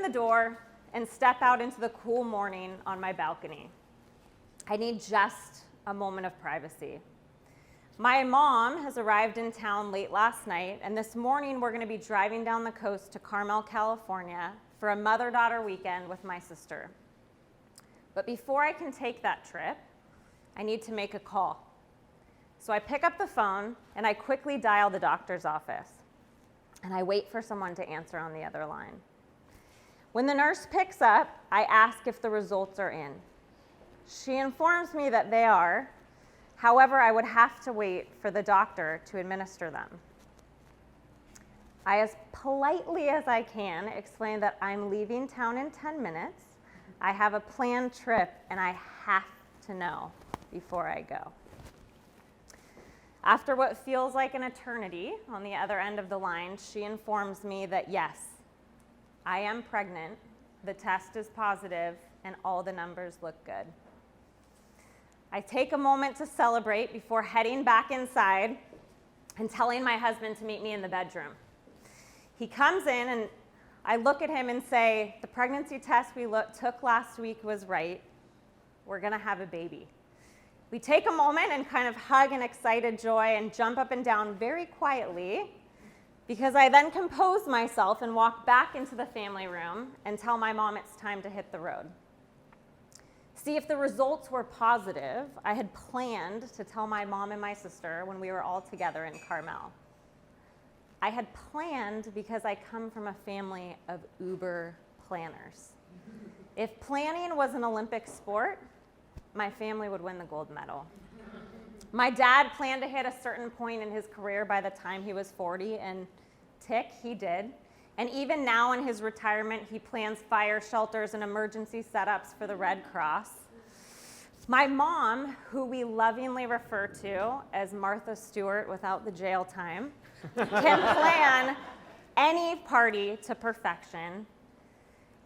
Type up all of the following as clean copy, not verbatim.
open the door and step out into the cool morning on my balcony. I need just a moment of privacy. My mom has arrived in town late last night, and this morning we're going to be driving down the coast to Carmel, California for a mother-daughter weekend with my sister. But before I can take that trip, I need to make a call. So I pick up the phone and I quickly dial the doctor's office. And I wait for someone to answer on the other line. When the nurse picks up, I ask if the results are in. She informs me that they are. However, I would have to wait for the doctor to administer them. I, as politely as I can, explain that I'm leaving town in 10 minutes. I have a planned trip and I have to know before I go. After what feels like an eternity on the other end of the line, she informs me that yes, I am pregnant, the test is positive, and all the numbers look good. I take a moment to celebrate before heading back inside and telling my husband to meet me in the bedroom. He comes in and I look at him and say, the pregnancy test we took last week was right. We're gonna have a baby. We take a moment and kind of hug in excited joy and jump up and down very quietly, because I then compose myself and walk back into the family room and tell my mom it's time to hit the road. See, if the results were positive, I had planned to tell my mom and my sister when we were all together in Carmel. I had planned because I come from a family of uber planners. If planning was an Olympic sport, my family would win the gold medal. My dad planned to hit a certain point in his career by the time he was 40, and tick, he did. And even now in his retirement, he plans fire shelters and emergency setups for the Red Cross. My mom, who we lovingly refer to as Martha Stewart without the jail time, can plan any party to perfection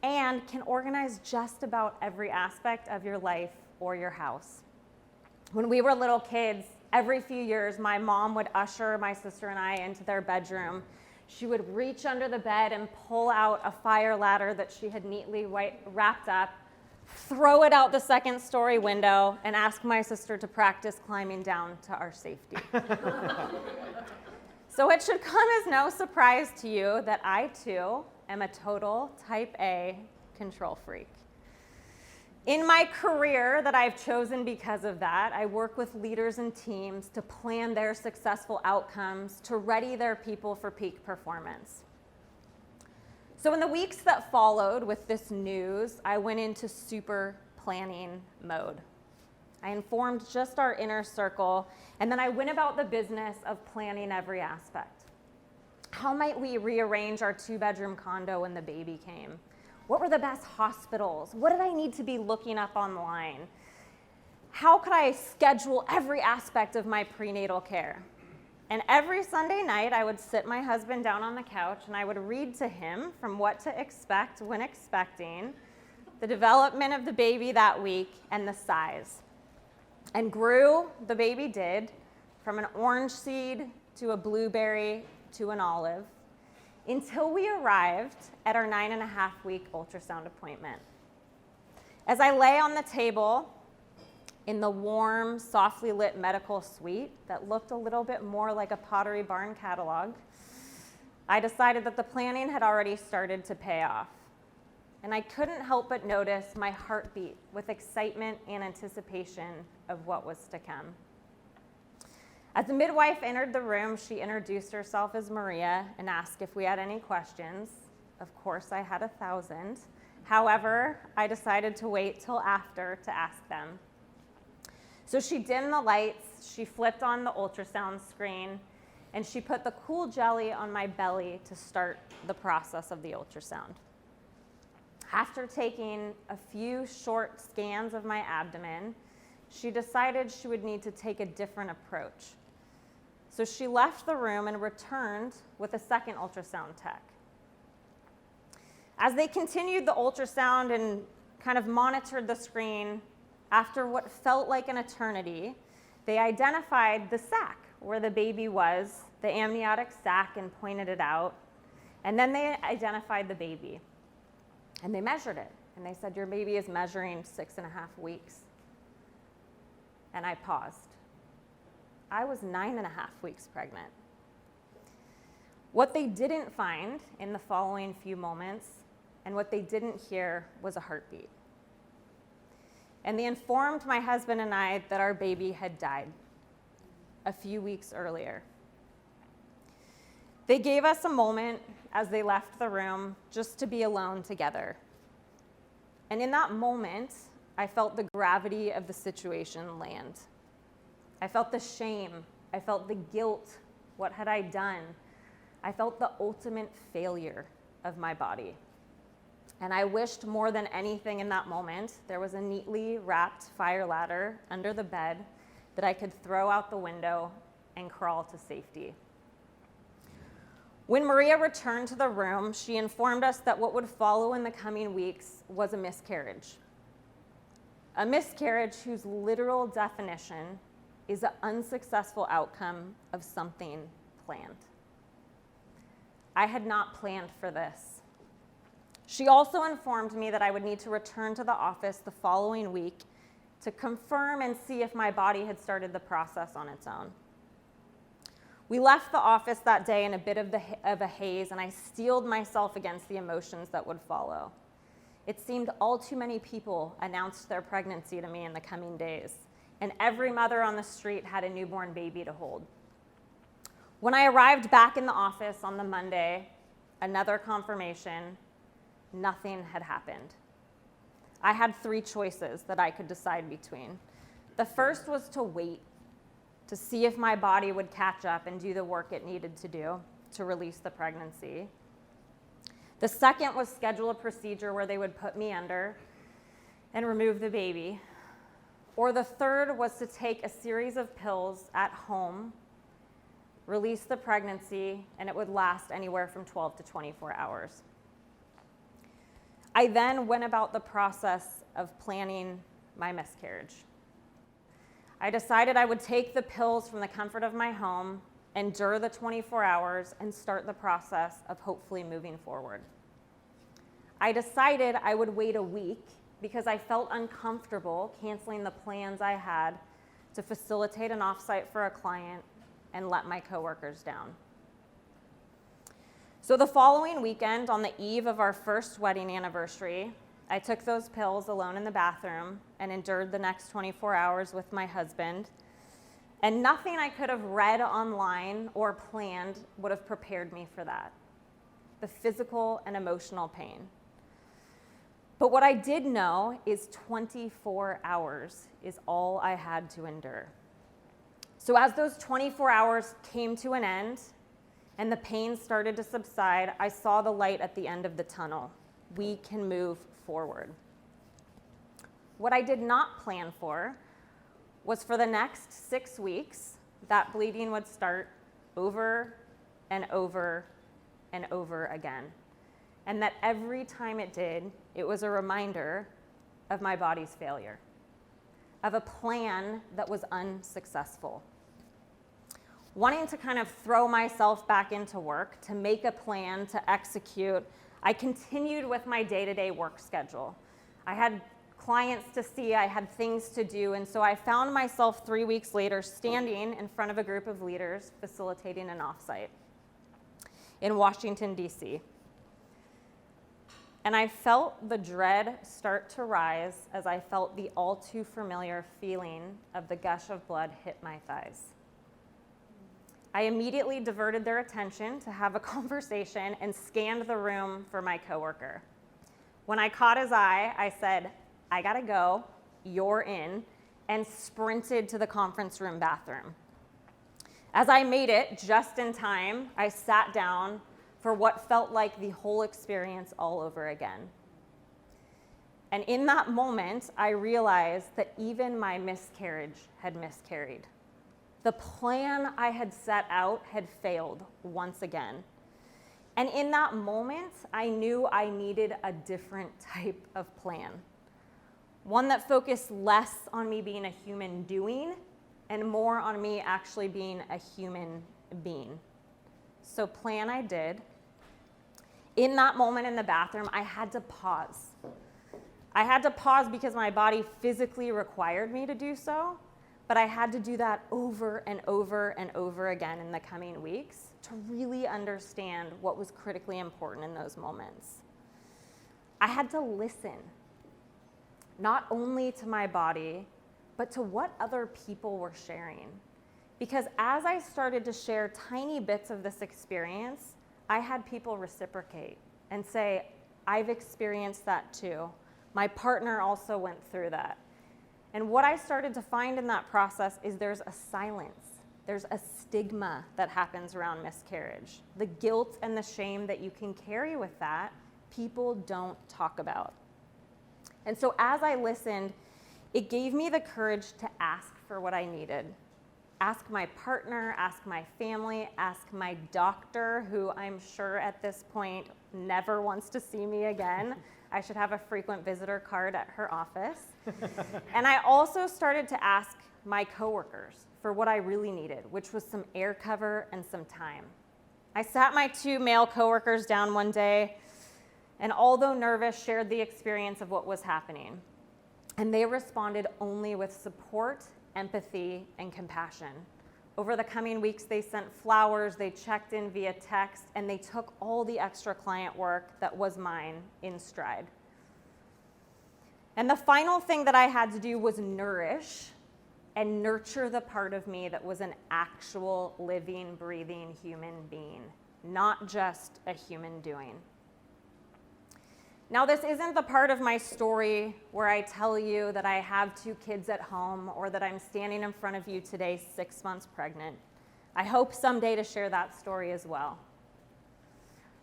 and can organize just about every aspect of your life or your house. When we were little kids, every few years, my mom would usher my sister and I into their bedroom. She would reach under the bed and pull out a fire ladder that she had neatly wrapped up, throw it out the second-story window, and ask my sister to practice climbing down to our safety. So it should come as no surprise to you that I, too, am a total type A control freak. In my career that I've chosen because of that, I work with leaders and teams to plan their successful outcomes, to ready their people for peak performance. So in the weeks that followed with this news, I went into super planning mode. I informed just our inner circle, and then I went about the business of planning every aspect. How might we rearrange our 2-bedroom condo when the baby came? What were the best hospitals? What did I need to be looking up online? How could I schedule every aspect of my prenatal care? And every Sunday night, I would sit my husband down on the couch and I would read to him from what to expect when expecting, the development of the baby that week, and the size. And grew, the baby did, from an orange seed to a blueberry to an olive, until we arrived at our 9.5-week ultrasound appointment. As I lay on the table in the warm, softly lit medical suite that looked a little bit more like a Pottery Barn catalog, I decided that the planning had already started to pay off. And I couldn't help but notice my heartbeat with excitement and anticipation of what was to come. As the midwife entered the room, she introduced herself as Maria and asked if we had any questions. Of course, I had 1,000. However, I decided to wait till after to ask them. So she dimmed the lights, she flipped on the ultrasound screen, and she put the cool jelly on my belly to start the process of the ultrasound. After taking a few short scans of my abdomen, she decided she would need to take a different approach. So she left the room and returned with a second ultrasound tech. As they continued the ultrasound and kind of monitored the screen, after what felt like an eternity, they identified the sac where the baby was, the amniotic sac, and pointed it out. And then they identified the baby. And they measured it, and they said, your baby is measuring 6.5 weeks. And I paused. I was 9.5 weeks pregnant. What they didn't find in the following few moments, and what they didn't hear, was a heartbeat. And they informed my husband and I that our baby had died a few weeks earlier. They gave us a moment as they left the room just to be alone together. And in that moment, I felt the gravity of the situation land. I felt the shame. I felt the guilt. What had I done? I felt the ultimate failure of my body. And I wished more than anything in that moment there was a neatly wrapped fire ladder under the bed that I could throw out the window and crawl to safety. When Maria returned to the room, she informed us that what would follow in the coming weeks was a miscarriage. A miscarriage whose literal definition is an unsuccessful outcome of something planned. I had not planned for this. She also informed me that I would need to return to the office the following week to confirm and see if my body had started the process on its own. We left the office that day in a bit of a haze, and I steeled myself against the emotions that would follow. It seemed all too many people announced their pregnancy to me in the coming days, and every mother on the street had a newborn baby to hold. When I arrived back in the office on the Monday, another confirmation, nothing had happened. I had 3 choices that I could decide between. The first was to wait, to see if my body would catch up and do the work it needed to do to release the pregnancy. The second was schedule a procedure where they would put me under and remove the baby. Or the third was to take a series of pills at home, release the pregnancy, and it would last anywhere from 12 to 24 hours. I then went about the process of planning my miscarriage. I decided I would take the pills from the comfort of my home, endure the 24 hours, and start the process of hopefully moving forward. I decided I would wait a week because I felt uncomfortable canceling the plans I had to facilitate an offsite for a client and let my coworkers down. So the following weekend, on the eve of our first wedding anniversary, I took those pills alone in the bathroom and endured the next 24 hours with my husband. And nothing I could have read online or planned would have prepared me for that, the physical and emotional pain. But what I did know is 24 hours is all I had to endure. So as those 24 hours came to an end and the pain started to subside, I saw the light at the end of the tunnel. We can move forward. What I did not plan for was for the next 6 weeks, that bleeding would start over and over and over again. And that every time it did, it was a reminder of my body's failure, of a plan that was unsuccessful. Wanting to kind of throw myself back into work, to make a plan, to execute, I continued with my day-to-day work schedule. I had clients to see, I had things to do, and so I found myself 3 weeks later standing in front of a group of leaders facilitating an offsite in Washington, D.C. And I felt the dread start to rise as I felt the all too familiar feeling of the gush of blood hit my thighs. I immediately diverted their attention to have a conversation and scanned the room for my coworker. When I caught his eye, I said, "I gotta go, you're in," and sprinted to the conference room bathroom. As I made it just in time, I sat down for what felt like the whole experience all over again. And in that moment, I realized that even my miscarriage had miscarried. The plan I had set out had failed once again. And in that moment, I knew I needed a different type of plan. One that focused less on me being a human doing and more on me actually being a human being. So plan I did. In that moment in the bathroom, I had to pause. I had to pause because my body physically required me to do so, but I had to do that over and over and over again in the coming weeks to really understand what was critically important in those moments. I had to listen, not only to my body, but to what other people were sharing. Because as I started to share tiny bits of this experience, I had people reciprocate and say, I've experienced that too. My partner also went through that. And what I started to find in that process is there's a silence. There's a stigma that happens around miscarriage. The guilt and the shame that you can carry with that, people don't talk about. And so as I listened, it gave me the courage to ask for what I needed. Ask my partner, ask my family, ask my doctor, who I'm sure at this point never wants to see me again. I should have a frequent visitor card at her office. And I also started to ask my coworkers for what I really needed, which was some air cover and some time. I sat my 2 male coworkers down one day, and although nervous, shared the experience of what was happening. And they responded only with support, empathy, and compassion. Over the coming weeks, they sent flowers, they checked in via text, and they took all the extra client work that was mine in stride. And the final thing that I had to do was nourish and nurture the part of me that was an actual living, breathing human being, not just a human doing. Now, this isn't the part of my story where I tell you that I have 2 kids at home or that I'm standing in front of you today 6 months pregnant. I hope someday to share that story as well.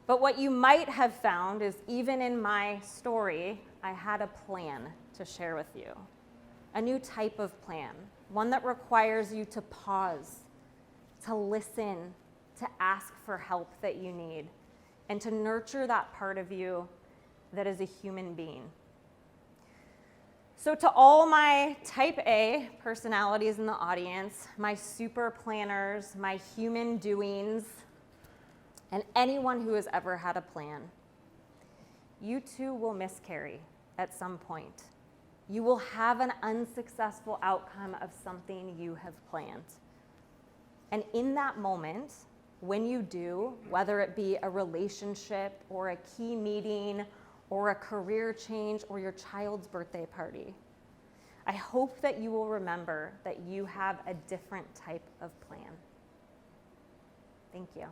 But what you might have found is even in my story, I had a plan to share with you. A new type of plan, one that requires you to pause, to listen, to ask for help that you need, and to nurture that part of you that is a human being. So to all my type A personalities in the audience, my super planners, my human doings, and anyone who has ever had a plan, you too will miscarry at some point. You will have an unsuccessful outcome of something you have planned. And in that moment, when you do, whether it be a relationship or a key meeting or a career change or your child's birthday party, I hope that you will remember that you have a different type of plan. Thank you.